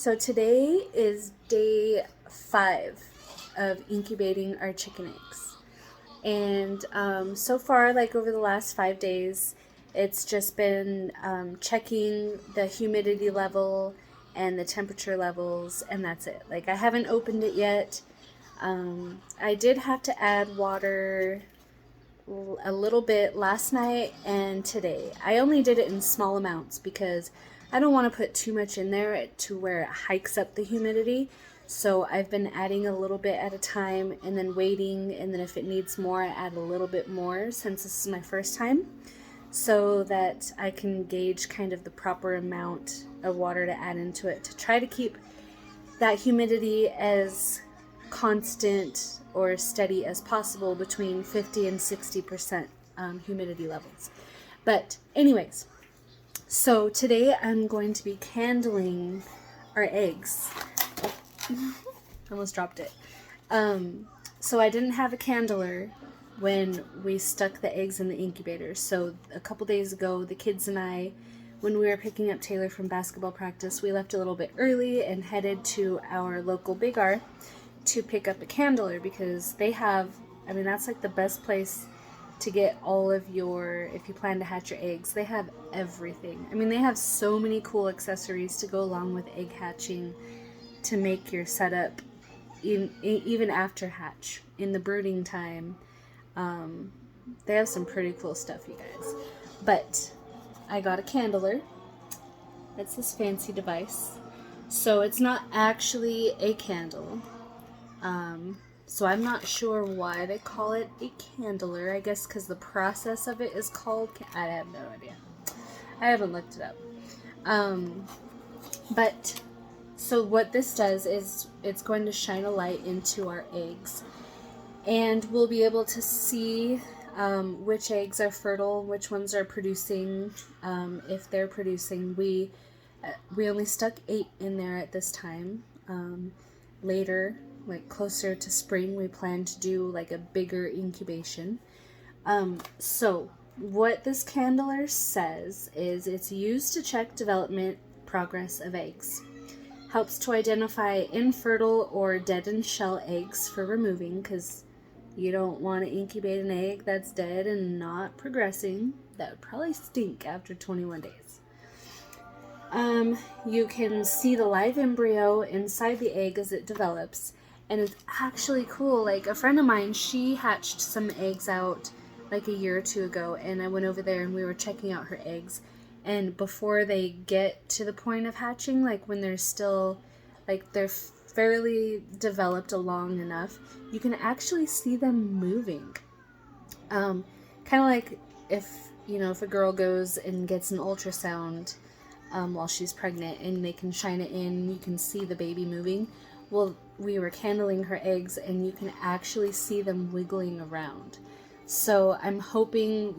So today is day 5 of incubating our chicken eggs. And so far, like over the last 5 days, it's just been checking the humidity level and the temperature levels, and that's it. Like, I haven't opened it yet. I did have to add water a little bit last night and today. I only did it in small amounts because I don't want to put too much in there to where it hikes up the humidity. So I've been adding a little bit at a time and then waiting, and then if it needs more, I add a little bit more since this is my first time, so that I can gauge kind of the proper amount of water to add into it to try to keep that humidity as constant or steady as possible between 50 and 60% humidity levels. But anyways, so today I'm going to be candling our eggs. Almost dropped it. So I didn't have a candler when we stuck the eggs in the incubator. So a couple days ago, the kids and I, when we were picking up Taylor from basketball practice, we left a little bit early and headed to our local Big R to pick up a candler because they have, I mean, that's like the best place to get all of your, if you plan to hatch your eggs, they have everything. I mean, they have so many cool accessories to go along with egg hatching to make your setup even after hatch, in the brooding time. They have some pretty cool stuff, you guys. But I got a candler. It's this fancy device. So it's not actually a candle. So I'm not sure why they call it a candler. I guess because the process of it is called... I have no idea. I haven't looked it up. But... So what this does is it's going to shine a light into our eggs, and we'll be able to see which eggs are fertile, which ones are producing, if they're producing. We only stuck 8 in there at this time. Later, like closer to spring, we plan to do like a bigger incubation. So what this candler says is it's used to check development progress of eggs. Helps to identify infertile or deadened shell eggs for removing, because you don't want to incubate an egg that's dead and not progressing. That would probably stink after 21 days. You can see the live embryo inside the egg as it develops, and it's actually cool. Like, a friend of mine, she hatched some eggs out like a year or two ago, and I went over there and we were checking out her eggs. And before they get to the point of hatching, like when they're still, like they're fairly developed along enough, you can actually see them moving. Kind of like if a girl goes and gets an ultrasound while she's pregnant and they can shine it in, you can see the baby moving. Well, we were candling her eggs and you can actually see them wiggling around. So I'm hoping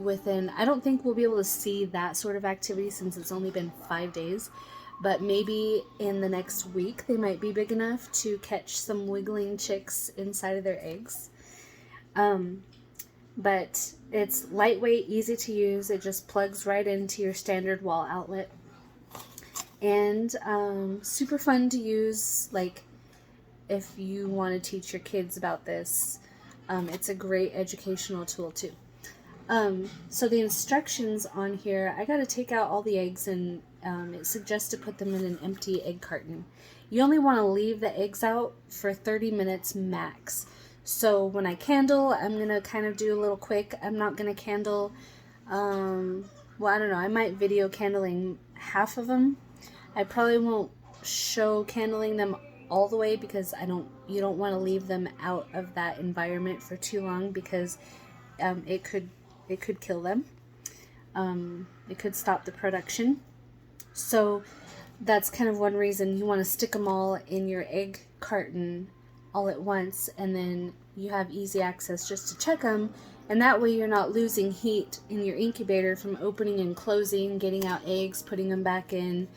I don't think we'll be able to see that sort of activity since it's only been 5 days, but maybe in the next week they might be big enough to catch some wiggling chicks inside of their eggs. But it's lightweight, easy to use. It just plugs right into your standard wall outlet. And super fun to use, like if you want to teach your kids about this. It's a great educational tool too. So the instructions on here, I got to take out all the eggs, and it suggests to put them in an empty egg carton. You only want to leave the eggs out for 30 minutes max. So when I candle, I'm going to kind of do a little quick. I'm not going to candle, well, I don't know, I might video candling half of them. I probably won't show candling them all the way because you don't want to leave them out of that environment for too long, because it could kill them. It could stop the production. So that's kind of one reason you want to stick them all in your egg carton all at once, and then you have easy access just to check them, and that way you're not losing heat in your incubator from opening and closing, getting out eggs, putting them back in.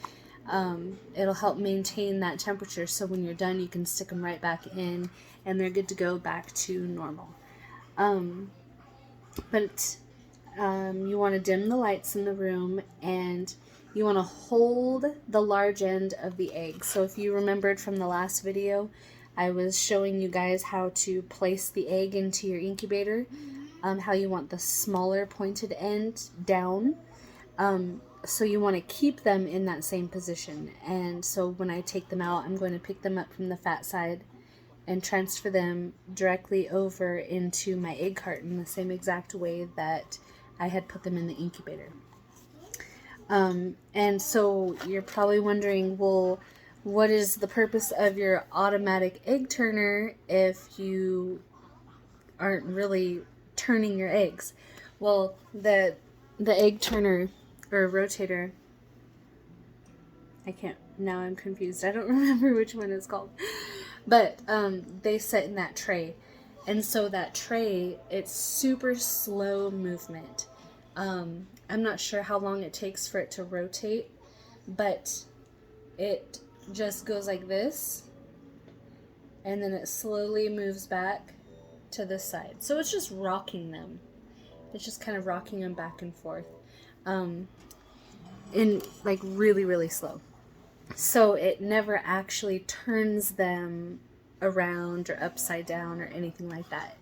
It'll help maintain that temperature, so when you're done you can stick them right back in and they're good to go back to normal. But you want to dim the lights in the room, and you want to hold the large end of the egg. So if you remembered from the last video, I was showing you guys how to place the egg into your incubator, how you want the smaller pointed end down. So you want to keep them in that same position. And so when I take them out, I'm going to pick them up from the fat side and transfer them directly over into my egg carton the same exact way that I had put them in the incubator. And so you're probably wondering, well, what is the purpose of your automatic egg turner if you aren't really turning your eggs? Well, the egg turner or rotator, now I'm confused. I don't remember which one it's called. But they sit in that tray. And so that tray, it's super slow movement. I'm not sure how long it takes for it to rotate, but it just goes like this, and then it slowly moves back to this side. So it's just rocking them. It's just kind of rocking them back and forth, in like really, really slow. So it never actually turns them around or upside down or anything like that.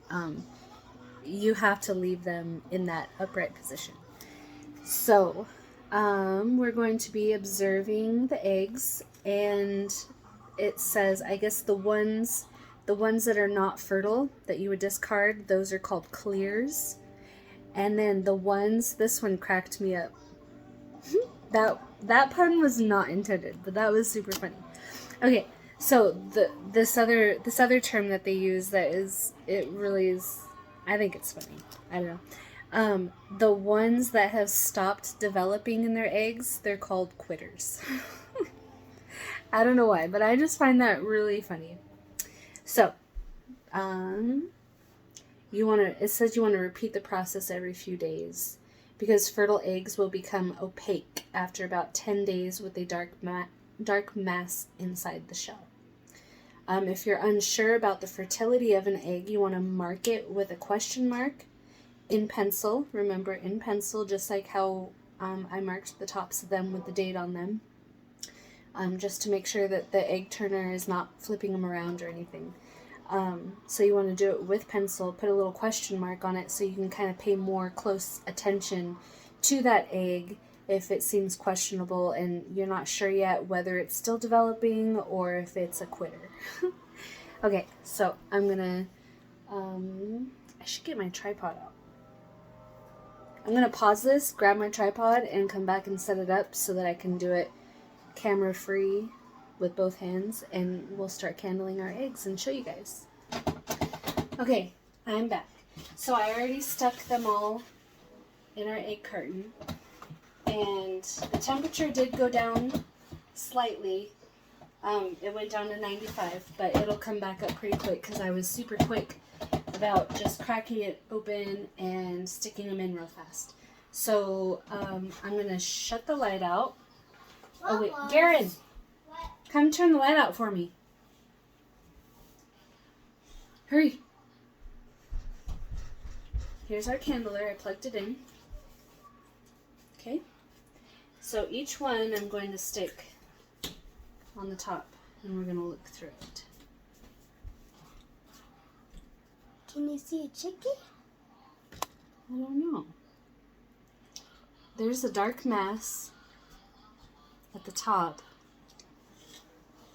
You have to leave them in that upright position. So we're going to be observing the eggs, and it says, I guess the ones that are not fertile that you would discard, those are called clears. And then the ones, this one cracked me up. That pun was not intended, but that was super funny. Okay, so this other term that they use it really is, I think it's funny. I don't know. The ones that have stopped developing in their eggs, they're called quitters. I don't know why, but I just find that really funny. So, it says you want to repeat the process every few days, because fertile eggs will become opaque after about 10 days with a dark mass inside the shell. If you're unsure about the fertility of an egg, you want to mark it with a question mark in pencil. Remember, in pencil, just like how I marked the tops of them with the date on them, just to make sure that the egg turner is not flipping them around or anything. So you want to do it with pencil, put a little question mark on it so you can kind of pay more close attention to that egg if it seems questionable and you're not sure yet whether it's still developing or if it's a quitter. Okay, so I'm gonna, I should get my tripod out. I'm gonna pause this, grab my tripod, and come back and set it up so that I can do it camera free with both hands, and we'll start candling our eggs and show you guys. Okay, I'm back. So I already stuck them all in our egg carton, and the temperature did go down slightly. It went down to 95, but it'll come back up pretty quick because I was super quick about just cracking it open and sticking them in real fast. So I'm going to shut the light out. Oh wait, Garen, come turn the light out for me. Hurry. Here's our candler. I plugged it in. Okay. So each one I'm going to stick on the top, and we're going to look through it. Can you see a chicken? I don't know. There's a dark mass at the top.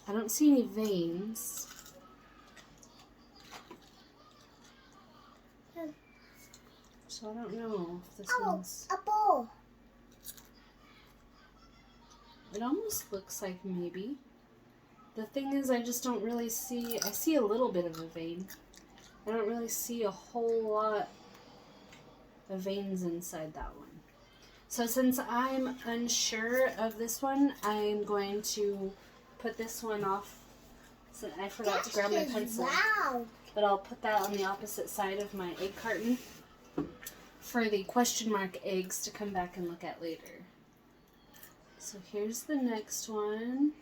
I don't see any veins. So I don't know if this one's... a bowl. It almost looks like maybe. The thing is, I just don't really see... I see a little bit of a vein. I don't really see a whole lot of veins inside that one. So since I'm unsure of this one, I'm going to put this one off. So I forgot to grab my pencil. Wow. But I'll put that on the opposite side of my egg carton for the question mark eggs to come back and look at later. So here's the next one.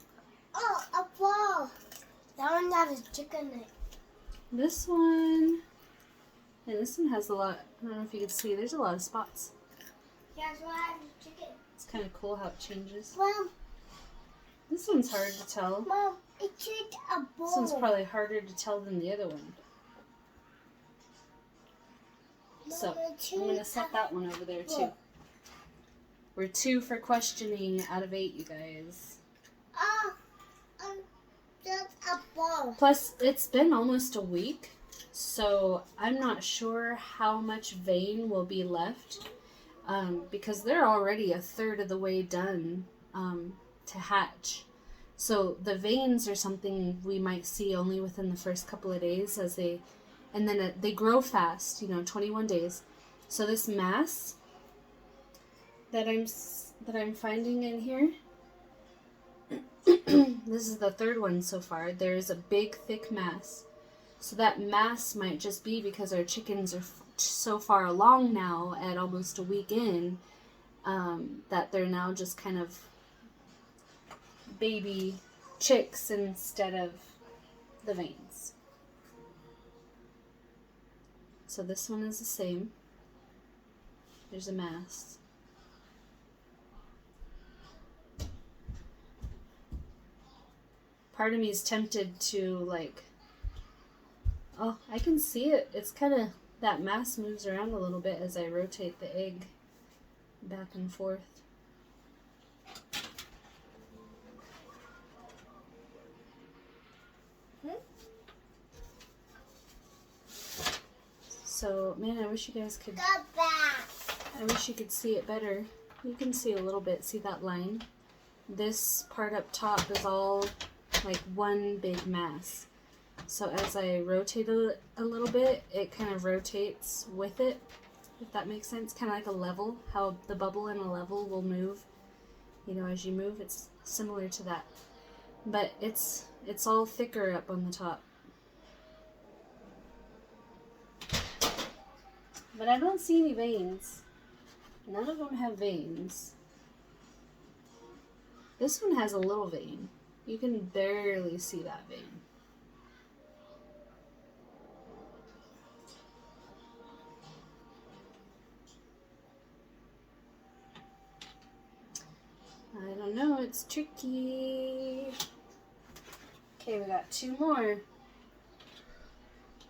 Oh, a ball. That one has a chicken in it. This one. And this one has a lot, I don't know if you can see, there's a lot of spots. Yeah, so I have a chicken. kind of cool how it changes. Mom, This one's hard to tell. Mom, it's like a ball. This one's probably harder to tell than the other one. So I'm going to set that one over there too. We're 2 for questioning out of 8, you guys. Just a ball. Plus, it's been almost a week, so I'm not sure how much vein will be left, because they're already a third of the way done to hatch. So the veins are something we might see only within the first couple of days and then they grow fast, 21 days. So this mass that I'm finding in here, this is the 3rd one so far. There's a big thick mass. So that mass might just be because our chickens are so far along now at almost a week in, that they're now just kind of baby chicks instead of the veins. So this one is the same. There's a mass. Part of me is tempted to oh, I can see it. It's kind of, that mass moves around a little bit as I rotate the egg back and forth. So, man, I wish you guys could, I wish you could see it better. You can see a little bit, see that line? This part up top is all like one big mass. So as I rotate it a little bit, it kind of rotates with it, if that makes sense. Kind of like a level, how the bubble in a level will move. As you move, it's similar to that. But it's all thicker up on the top. But I don't see any veins. None of them have veins. This one has a little vein. You can barely see that vein. I don't know, it's tricky. Okay, we got 2 more.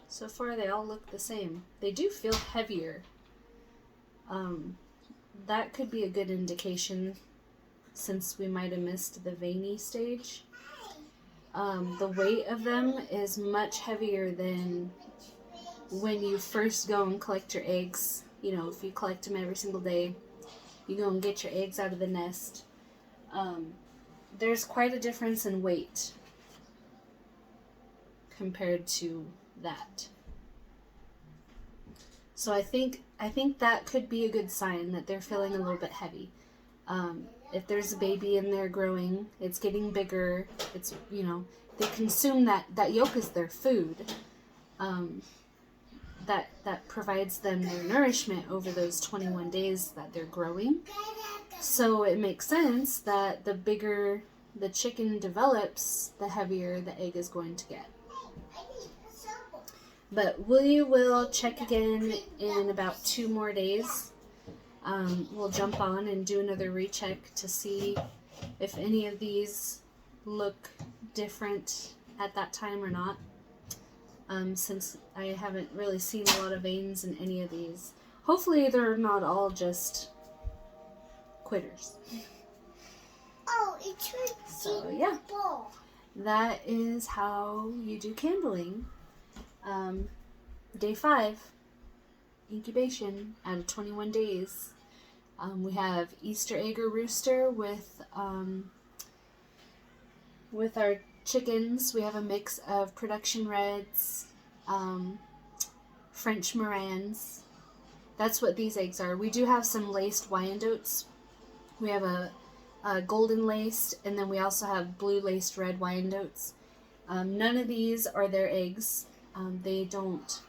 So far they all look the same. They do feel heavier. That could be a good indication, since we might have missed the veiny stage. The weight of them is much heavier than when you first go and collect your eggs. If you collect them every single day, you go and get your eggs out of the nest. There's quite a difference in weight compared to that. So I think that could be a good sign that they're feeling a little bit heavy. If there's a baby in there growing, it's getting bigger, it's, they consume that yolk is their food. That provides them their nourishment over those 21 days that they're growing. So it makes sense that the bigger the chicken develops, the heavier the egg is going to get. But we will check again in about 2 more days. We'll jump on and do another recheck to see if any of these look different at that time or not. Since I haven't really seen a lot of veins in any of these. Hopefully they're not all just quitters. Oh, it's so yeah, that is how you do candling. Day 5, incubation out of 21 days. We have Easter egg or rooster with our chickens. We have a mix of production reds, French Morans. That's what these eggs are. We do have some laced Wyandottes. We have a golden laced, and then we also have blue laced red Wyandottes. None of these are their eggs. They don't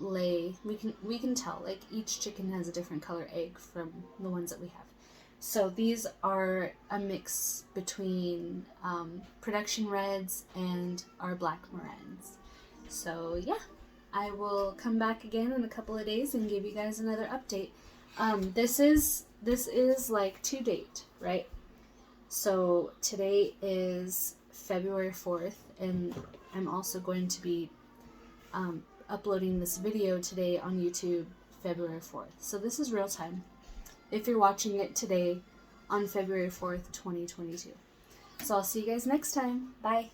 lay. We can tell, like, each chicken has a different color egg from the ones that we have. So these are a mix between production reds and our black Morans. So yeah, I will come back again in a couple of days and give you guys another update. This is like to date, right? So today is February 4th, and I'm also going to be uploading this video today on YouTube February 4th. So this is real time if you're watching it today on February 4th, 2022. So I'll see you guys next time. Bye.